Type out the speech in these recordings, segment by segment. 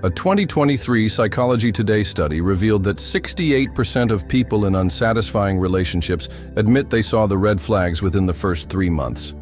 A 2023 Psychology Today study revealed that 68% of people in unsatisfying relationships admit they saw the red flags within the first 3 months,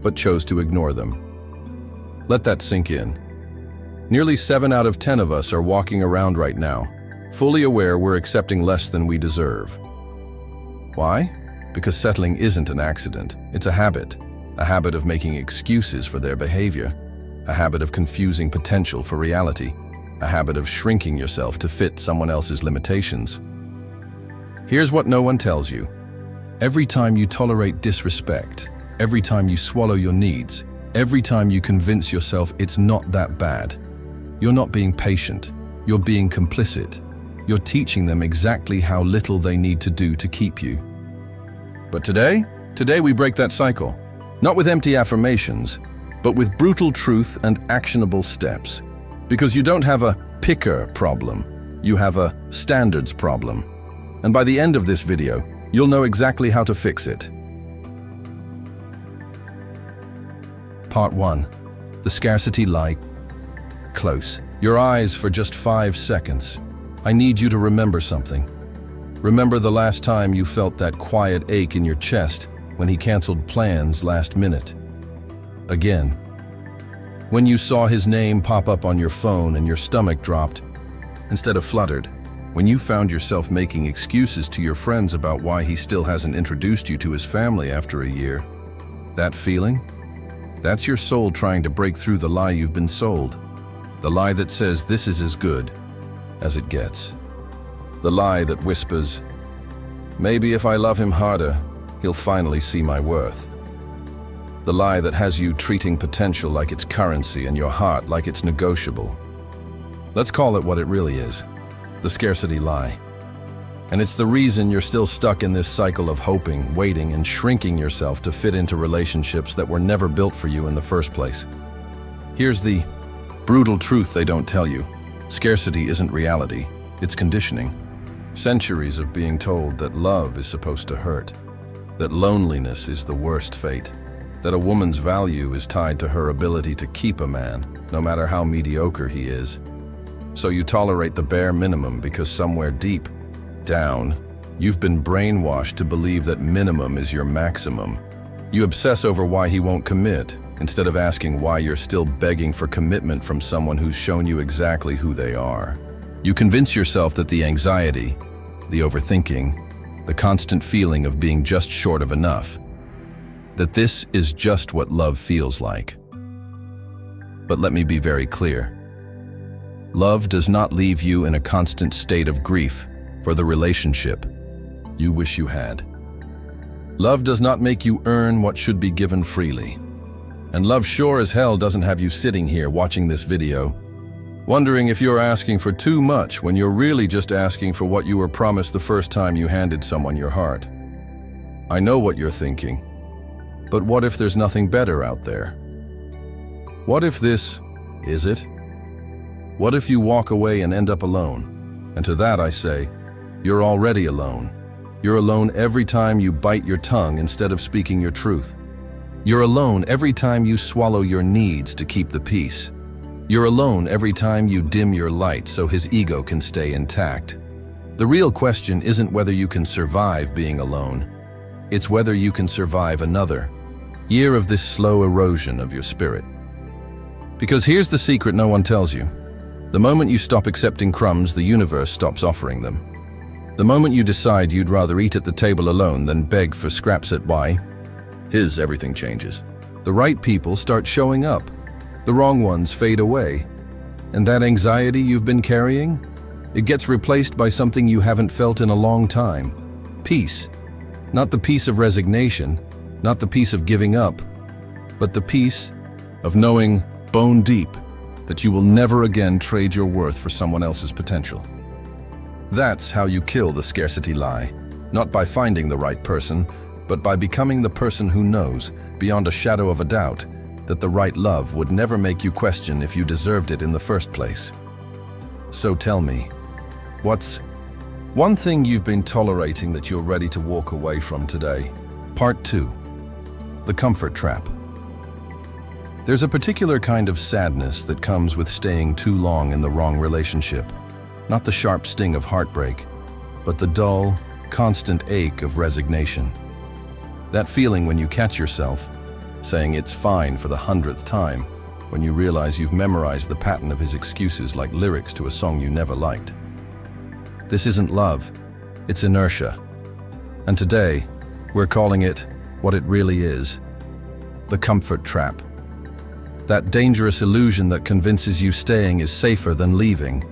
but chose to ignore them. Let that sink in. Nearly 7 out of 10 of us are walking around right now, fully aware we're accepting less than we deserve. Why? Because settling isn't an accident, it's a habit of making excuses for their behavior, a habit of confusing potential for reality, a habit of shrinking yourself to fit someone else's limitations. Here's what no one tells you. Every time you tolerate disrespect, every time you swallow your needs, every time you convince yourself it's not that bad, you're not being patient, you're being complicit. You're teaching them exactly how little they need to do to keep you. But today we break that cycle. Not with empty affirmations, but with brutal truth and actionable steps. Because you don't have a picker problem, you have a standards problem. And by the end of this video, you'll know exactly how to fix it. Part 1. The Scarcity Lie. Close your eyes for just 5 seconds. I need you to remember something. Remember the last time you felt that quiet ache in your chest when he canceled plans last minute. Again. When you saw his name pop up on your phone and your stomach dropped, instead of fluttered. When you found yourself making excuses to your friends about why he still hasn't introduced you to his family after a year. That feeling? That's your soul trying to break through the lie you've been sold. The lie that says this is as good as it gets. The lie that whispers, maybe if I love him harder, he'll finally see my worth. The lie that has you treating potential like it's currency and your heart like it's negotiable. Let's call it what it really is, the scarcity lie. And it's the reason you're still stuck in this cycle of hoping, waiting, and shrinking yourself to fit into relationships that were never built for you in the first place. Here's the brutal truth they don't tell you. Scarcity isn't reality, it's conditioning. Centuries of being told that love is supposed to hurt, that loneliness is the worst fate, that a woman's value is tied to her ability to keep a man, no matter how mediocre he is. So you tolerate the bare minimum because somewhere deep down, you've been brainwashed to believe that minimum is your maximum. You obsess over why he won't commit, instead of asking why you're still begging for commitment from someone who's shown you exactly who they are. You convince yourself that the anxiety, the overthinking, the constant feeling of being just short of enough, that this is just what love feels like. But let me be very clear. Love does not leave you in a constant state of grief for the relationship you wish you had. Love does not make you earn what should be given freely. And love sure as hell doesn't have you sitting here watching this video, wondering if you're asking for too much when you're really just asking for what you were promised the first time you handed someone your heart. I know what you're thinking, but what if there's nothing better out there? What if this is it? What if you walk away and end up alone? And to that I say, you're already alone. You're alone every time you bite your tongue instead of speaking your truth. You're alone every time you swallow your needs to keep the peace. You're alone every time you dim your light so his ego can stay intact. The real question isn't whether you can survive being alone. It's whether you can survive another year of this slow erosion of your spirit. Because here's the secret no one tells you. The moment you stop accepting crumbs, the universe stops offering them. The moment you decide you'd rather eat at the table alone than beg for scraps at everything changes. The right people start showing up. The wrong ones fade away. And that anxiety you've been carrying, it gets replaced by something you haven't felt in a long time. Peace. Not the peace of resignation, not the peace of giving up, but the peace of knowing bone deep that you will never again trade your worth for someone else's potential. That's how you kill the scarcity lie, not by finding the right person, but by becoming the person who knows, beyond a shadow of a doubt, that the right love would never make you question if you deserved it in the first place. So tell me, what's one thing you've been tolerating that you're ready to walk away from today? Part 2. The comfort trap. There's a particular kind of sadness that comes with staying too long in the wrong relationship. Not the sharp sting of heartbreak, but the dull, constant ache of resignation. That feeling when you catch yourself saying it's fine for the 100th time, when you realize you've memorized the pattern of his excuses like lyrics to a song you never liked. This isn't love, it's inertia. And today, we're calling it what it really is: the comfort trap. That dangerous illusion that convinces you staying is safer than leaving,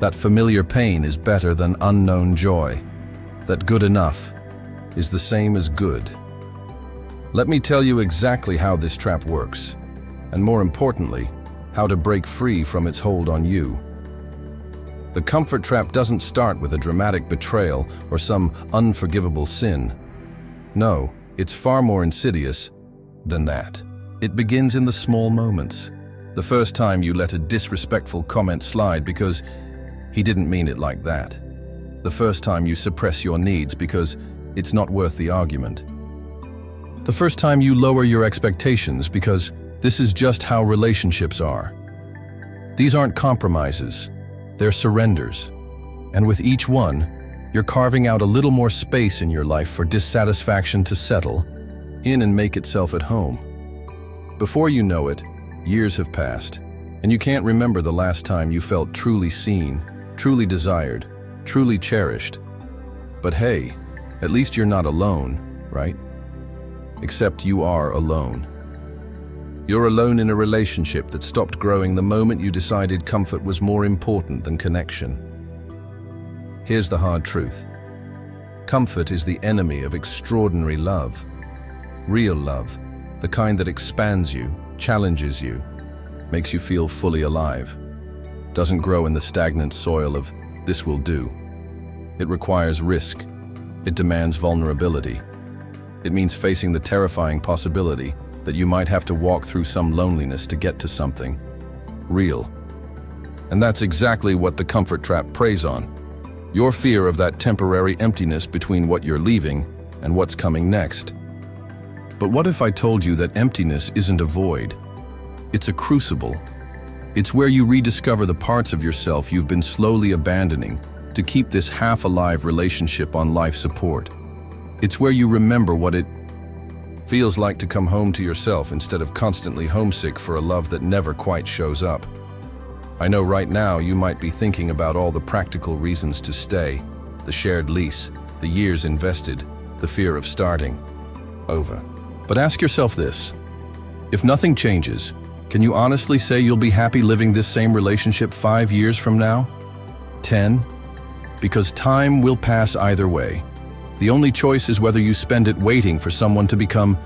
that familiar pain is better than unknown joy, that good enough is the same as good. Let me tell you exactly how this trap works, and more importantly, how to break free from its hold on you. The comfort trap doesn't start with a dramatic betrayal or some unforgivable sin. No, it's far more insidious than that. It begins in the small moments. The first time you let a disrespectful comment slide because he didn't mean it like that. The first time you suppress your needs because it's not worth the argument. The first time you lower your expectations because this is just how relationships are. These aren't compromises, they're surrenders. And with each one, you're carving out a little more space in your life for dissatisfaction to settle in and make itself at home. Before you know it, years have passed, and you can't remember the last time you felt truly seen, truly desired, truly cherished. But hey, at least you're not alone, right? Except you are alone. You're alone in a relationship that stopped growing the moment you decided comfort was more important than connection. Here's the hard truth. Comfort is the enemy of extraordinary love. Real love, the kind that expands you, challenges you, makes you feel fully alive. Doesn't grow in the stagnant soil of "this will do." It requires risk. It demands vulnerability. It means facing the terrifying possibility that you might have to walk through some loneliness to get to something real. And that's exactly what the comfort trap preys on. Your fear of that temporary emptiness between what you're leaving and what's coming next. But what if I told you that emptiness isn't a void? It's a crucible. It's where you rediscover the parts of yourself you've been slowly abandoning to keep this half-alive relationship on life support. It's where you remember what it feels like to come home to yourself instead of constantly homesick for a love that never quite shows up. I know right now you might be thinking about all the practical reasons to stay, the shared lease, the years invested, the fear of starting over. But ask yourself this: if nothing changes, can you honestly say you'll be happy living this same relationship 5 years from now? 10? Because time will pass either way. The only choice is whether you spend it waiting for someone to become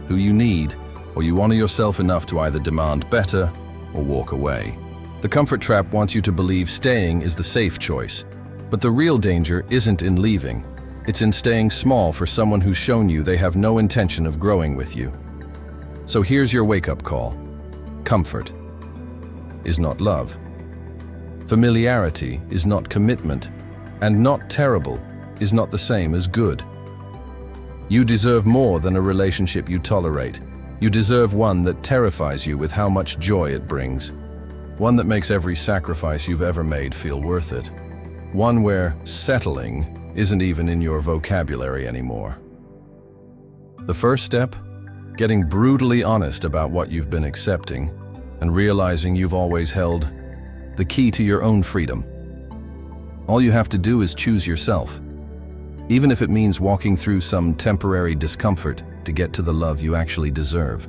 who you need, or you honor yourself enough to either demand better or walk away. The comfort trap wants you to believe staying is the safe choice, but the real danger isn't in leaving. It's in staying small for someone who's shown you they have no intention of growing with you. So here's your wake-up call. Comfort is not love. Familiarity is not commitment, and not terrible is not the same as good. You deserve more than a relationship you tolerate. You deserve one that terrifies you with how much joy it brings. One that makes every sacrifice you've ever made feel worth it. One where settling isn't even in your vocabulary anymore. The first step? Getting brutally honest about what you've been accepting and realizing you've always held the key to your own freedom. All you have to do is choose yourself, even if it means walking through some temporary discomfort to get to the love you actually deserve.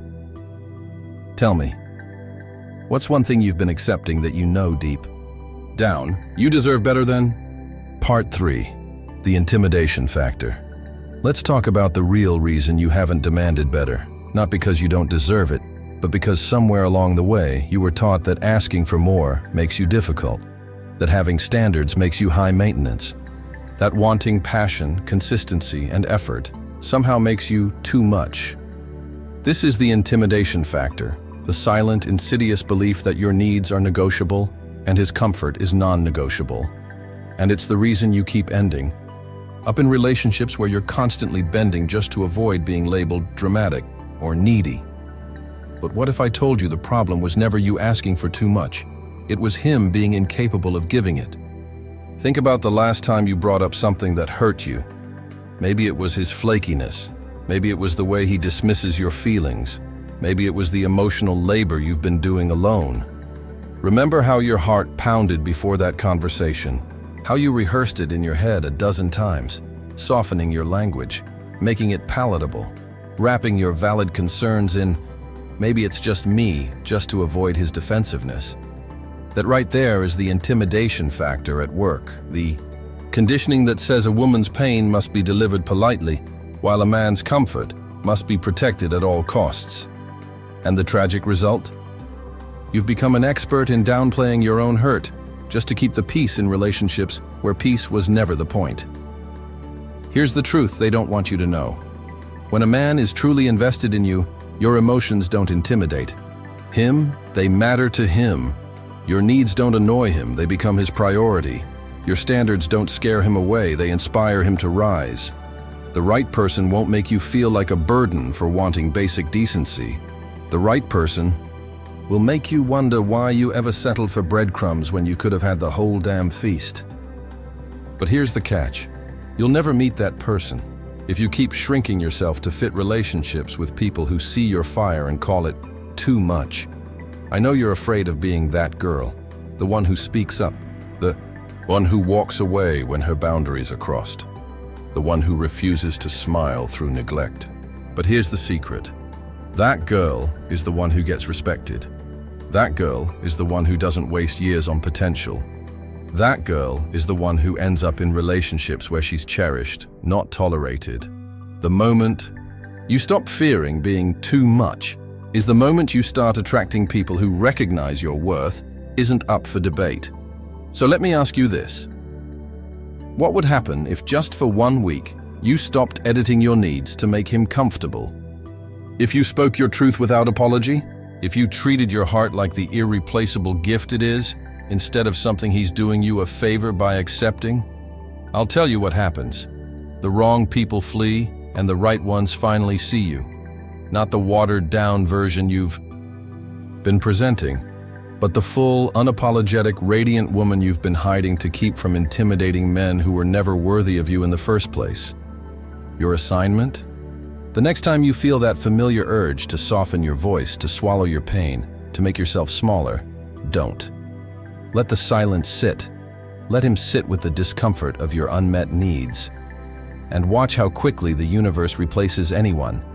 Tell me, what's one thing you've been accepting that you know deep down you deserve better than? Part 3. The Intimidation Factor. Let's talk about the real reason you haven't demanded better. Not because you don't deserve it, but because somewhere along the way you were taught that asking for more makes you difficult, that having standards makes you high maintenance, that wanting passion, consistency, and effort somehow makes you too much. This is the intimidation factor, the silent, insidious belief that your needs are negotiable and his comfort is non-negotiable. And it's the reason you keep ending up in relationships where you're constantly bending just to avoid being labeled dramatic or needy. But what if I told you the problem was never you asking for too much? It was him being incapable of giving it. Think about the last time you brought up something that hurt you. Maybe it was his flakiness. Maybe it was the way he dismisses your feelings. Maybe it was the emotional labor you've been doing alone. Remember how your heart pounded before that conversation, how you rehearsed it in your head a dozen times, softening your language, making it palatable, wrapping your valid concerns in, maybe it's just me, just to avoid his defensiveness. That right there is the intimidation factor at work, the conditioning that says a woman's pain must be delivered politely, while a man's comfort must be protected at all costs. And the tragic result? You've become an expert in downplaying your own hurt, just to keep the peace in relationships where peace was never the point. Here's the truth they don't want you to know. When a man is truly invested in you, your emotions don't intimidate him, they matter to him. Your needs don't annoy him, they become his priority. Your standards don't scare him away, they inspire him to rise. The right person won't make you feel like a burden for wanting basic decency. The right person will make you wonder why you ever settled for breadcrumbs when you could have had the whole damn feast. But here's the catch. You'll never meet that person if you keep shrinking yourself to fit relationships with people who see your fire and call it too much. I know you're afraid of being that girl, the one who speaks up, the one who walks away when her boundaries are crossed, the one who refuses to smile through neglect. But here's the secret. That girl is the one who gets respected. That girl is the one who doesn't waste years on potential. That girl is the one who ends up in relationships where she's cherished, not tolerated. The moment you stop fearing being too much is the moment you start attracting people who recognize your worth isn't up for debate. So let me ask you this. What would happen if just for 1 week you stopped editing your needs to make him comfortable? If you spoke your truth without apology? If you treated your heart like the irreplaceable gift it is, instead of something he's doing you a favor by accepting? I'll tell you what happens. The wrong people flee, and the right ones finally see you. Not the watered-down version you've been presenting, but the full, unapologetic, radiant woman you've been hiding to keep from intimidating men who were never worthy of you in the first place. Your assignment? The next time you feel that familiar urge to soften your voice, to swallow your pain, to make yourself smaller, don't. Let the silence sit. Let him sit with the discomfort of your unmet needs. And watch how quickly the universe replaces anyone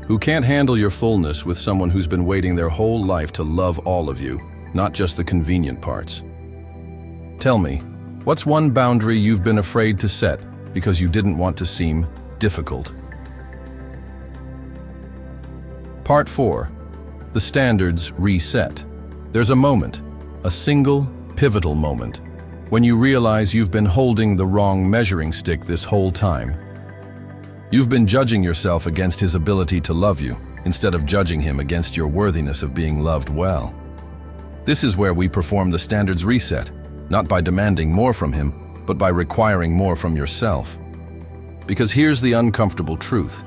who can't handle your fullness with someone who's been waiting their whole life to love all of you, not just the convenient parts. Tell me, what's one boundary you've been afraid to set because you didn't want to seem difficult? Part 4. The standards reset. There's a moment, a single, pivotal moment, when you realize you've been holding the wrong measuring stick this whole time. You've been judging yourself against his ability to love you, instead of judging him against your worthiness of being loved well. This is where we perform the standards reset, not by demanding more from him, but by requiring more from yourself. Because here's the uncomfortable truth.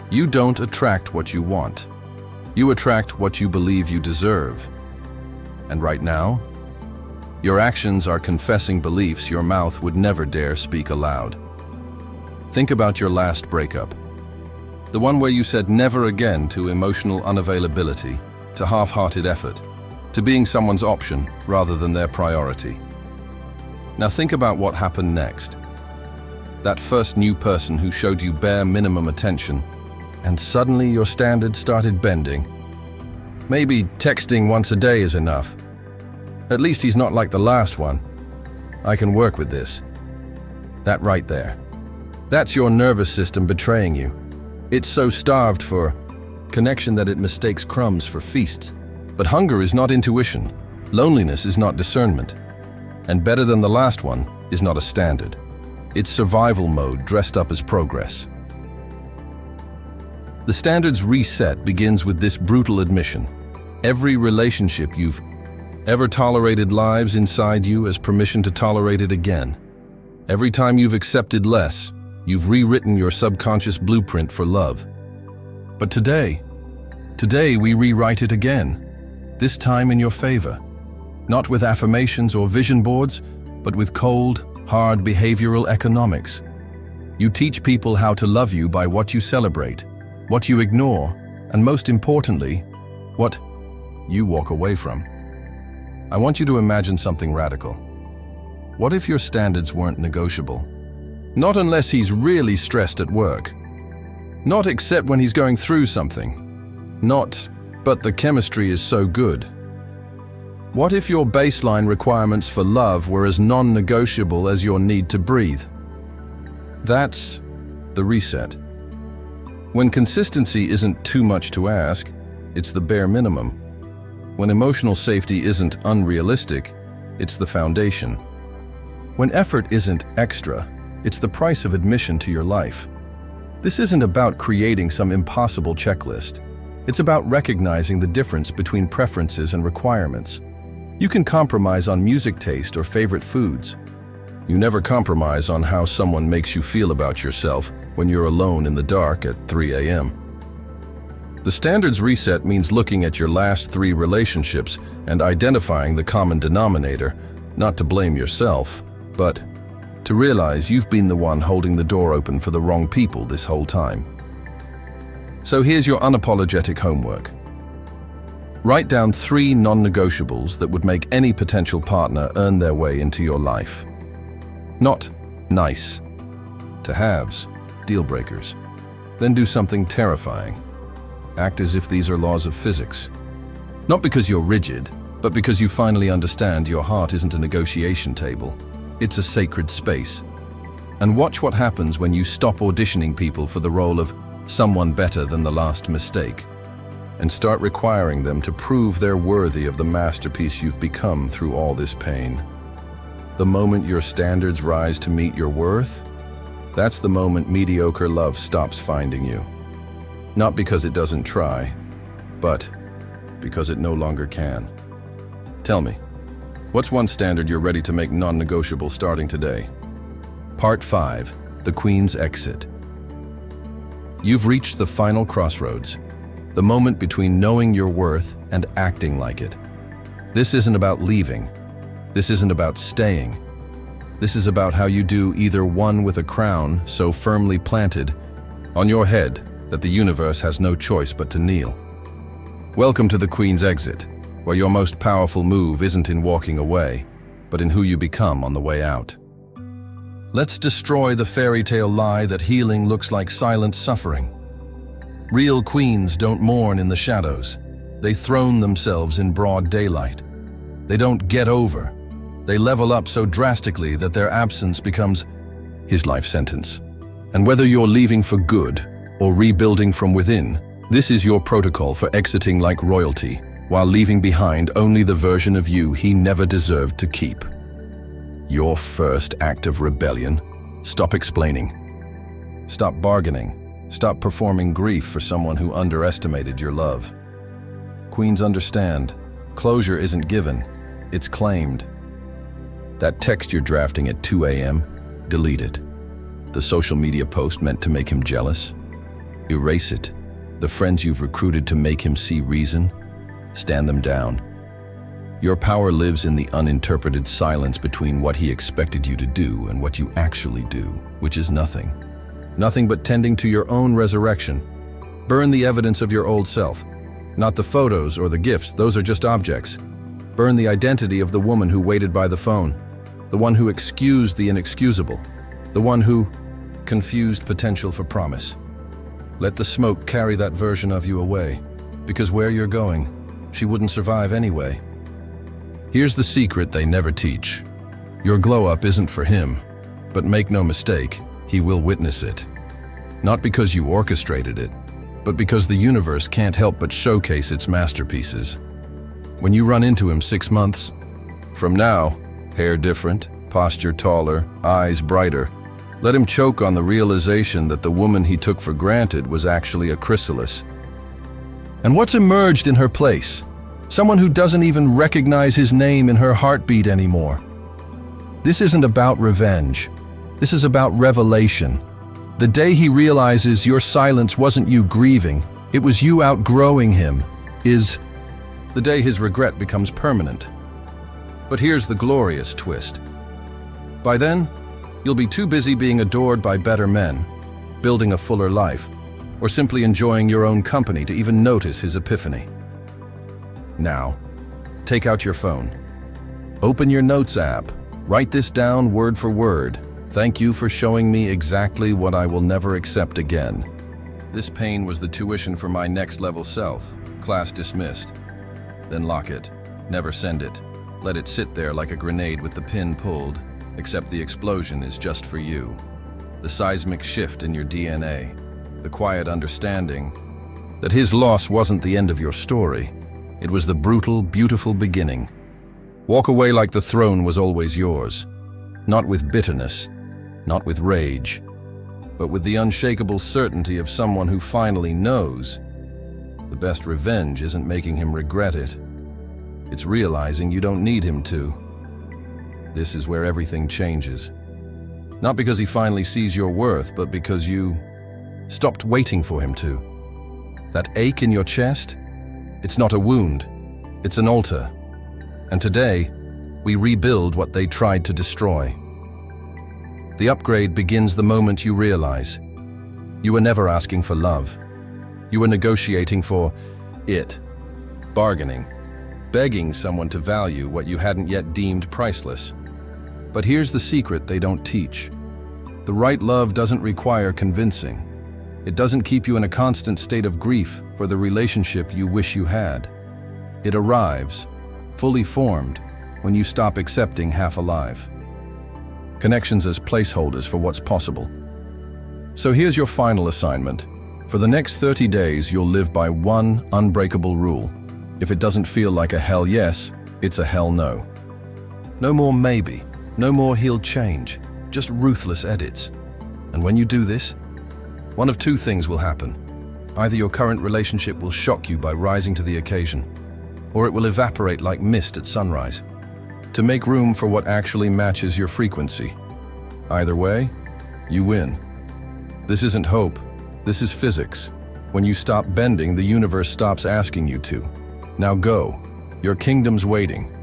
You don't attract what you want. You attract what you believe you deserve. And right now, your actions are confessing beliefs your mouth would never dare speak aloud. Think about your last breakup. The one where you said never again to emotional unavailability, to half-hearted effort, to being someone's option rather than their priority. Now think about what happened next. That first new person who showed you bare minimum attention, and suddenly your standards started bending. Maybe texting once a day is enough. At least he's not like the last one. I can work with this. That right there. That's your nervous system betraying you. It's so starved for connection that it mistakes crumbs for feasts. But hunger is not intuition. Loneliness is not discernment. And better than the last one is not a standard. It's survival mode dressed up as progress. The standards reset begins with this brutal admission. Every relationship you've ever tolerated lives inside you as permission to tolerate it again. Every time you've accepted less, you've rewritten your subconscious blueprint for love. But today, Today we rewrite it again, this time in your favor. Not with affirmations or vision boards, but with cold, hard behavioral economics. You teach people how to love you by what you celebrate, what you ignore, and most importantly, what you walk away from. I want you to imagine something radical. What if your standards weren't negotiable? Not unless he's really stressed at work. Not except when he's going through something. Not, but the chemistry is so good. What if your baseline requirements for love were as non-negotiable as your need to breathe? That's the reset. When consistency isn't too much to ask, it's the bare minimum. When emotional safety isn't unrealistic, it's the foundation. When effort isn't extra, it's the price of admission to your life. This isn't about creating some impossible checklist. It's about recognizing the difference between preferences and requirements. You can compromise on music taste or favorite foods. You never compromise on how someone makes you feel about yourself when you're alone in the dark at 3 a.m. The standards reset means looking at your last 3 relationships and identifying the common denominator, not to blame yourself, but to realize you've been the one holding the door open for the wrong people this whole time. So here's your unapologetic homework. Write down 3 non-negotiables that would make any potential partner earn their way into your life. Not nice to haves, deal breakers. Then do something terrifying. Act as if these are laws of physics. Not because you're rigid, but because you finally understand your heart isn't a negotiation table. It's a sacred space. And watch what happens when you stop auditioning people for the role of someone better than the last mistake, and start requiring them to prove they're worthy of the masterpiece you've become through all this pain. The moment your standards rise to meet your worth, that's the moment mediocre love stops finding you. Not because it doesn't try, but because it no longer can. Tell me, what's one standard you're ready to make non-negotiable starting today? Part 5, the Queen's Exit. You've reached the final crossroads, the moment between knowing your worth and acting like it. This isn't about leaving. This isn't about staying. This is about how you do either one with a crown so firmly planted on your head that the universe has no choice but to kneel. Welcome to the Queen's Exit, where your most powerful move isn't in walking away, but in who you become on the way out. Let's destroy the fairy tale lie that healing looks like silent suffering. Real queens don't mourn in the shadows. They throne themselves in broad daylight. They don't get over. They level up so drastically that their absence becomes his life sentence. And whether you're leaving for good or rebuilding from within, this is your protocol for exiting like royalty, while leaving behind only the version of you he never deserved to keep. Your first act of rebellion: stop explaining. Stop bargaining. Stop performing grief for someone who underestimated your love. Queens understand. Closure isn't given, it's claimed. That text you're drafting at 2 a.m., delete it. The social media post meant to make him jealous, erase it. The friends you've recruited to make him see reason, stand them down. Your power lives in the uninterpreted silence between what he expected you to do and what you actually do, which is nothing. Nothing but tending to your own resurrection. Burn the evidence of your old self. Not the photos or the gifts, those are just objects. Burn the identity of the woman who waited by the phone, the one who excused the inexcusable, the one who confused potential for promise. Let the smoke carry that version of you away, because where you're going, she wouldn't survive anyway. Here's the secret they never teach. Your glow-up isn't for him, but make no mistake, he will witness it. Not because you orchestrated it, but because the universe can't help but showcase its masterpieces. When you run into him 6 months from now, hair different, posture taller, eyes brighter, let him choke on the realization that the woman he took for granted was actually a chrysalis. And what's emerged in her place? Someone who doesn't even recognize his name in her heartbeat anymore. This isn't about revenge. This is about revelation. The day he realizes your silence wasn't you grieving, It was you outgrowing him, is the day his regret becomes permanent. But here's the glorious twist. By then, you'll be too busy being adored by better men, building a fuller life, or simply enjoying your own company to even notice his epiphany. Now, take out your phone. Open your Notes app. Write this down word for word. Thank you for showing me exactly what I will never accept again. This pain was the tuition for my next level self. Class dismissed. Then lock it. Never send it. Let it sit there like a grenade with the pin pulled, except the explosion is just for you. The seismic shift in your DNA. The quiet understanding that his loss wasn't the end of your story. It was the brutal, beautiful beginning. Walk away like the throne was always yours. Not with bitterness, not with rage, but with the unshakable certainty of someone who finally knows. The best revenge isn't making him regret it. It's realizing you don't need him to. This is where everything changes. Not because he finally sees your worth, but because you stopped waiting for him to. That ache in your chest? It's not a wound. It's an altar. And today, we rebuild what they tried to destroy. The upgrade begins the moment you realize you were never asking for love. You were negotiating for it, bargaining, begging someone to value what you hadn't yet deemed priceless. But here's the secret they don't teach. The right love doesn't require convincing. It doesn't keep you in a constant state of grief for the relationship you wish you had. It arrives, fully formed, when you stop accepting half alive. Connections as placeholders for what's possible. So here's your final assignment. For the next 30 days, you'll live by one unbreakable rule. If it doesn't feel like a hell yes, it's a hell no. No more maybe, no more he'll change, just ruthless edits. And when you do this, one of two things will happen. Either your current relationship will shock you by rising to the occasion, or it will evaporate like mist at sunrise, to make room for what actually matches your frequency. Either way, you win. This isn't hope, this is physics. When you stop bending, the universe stops asking you to. Now go, your kingdom's waiting.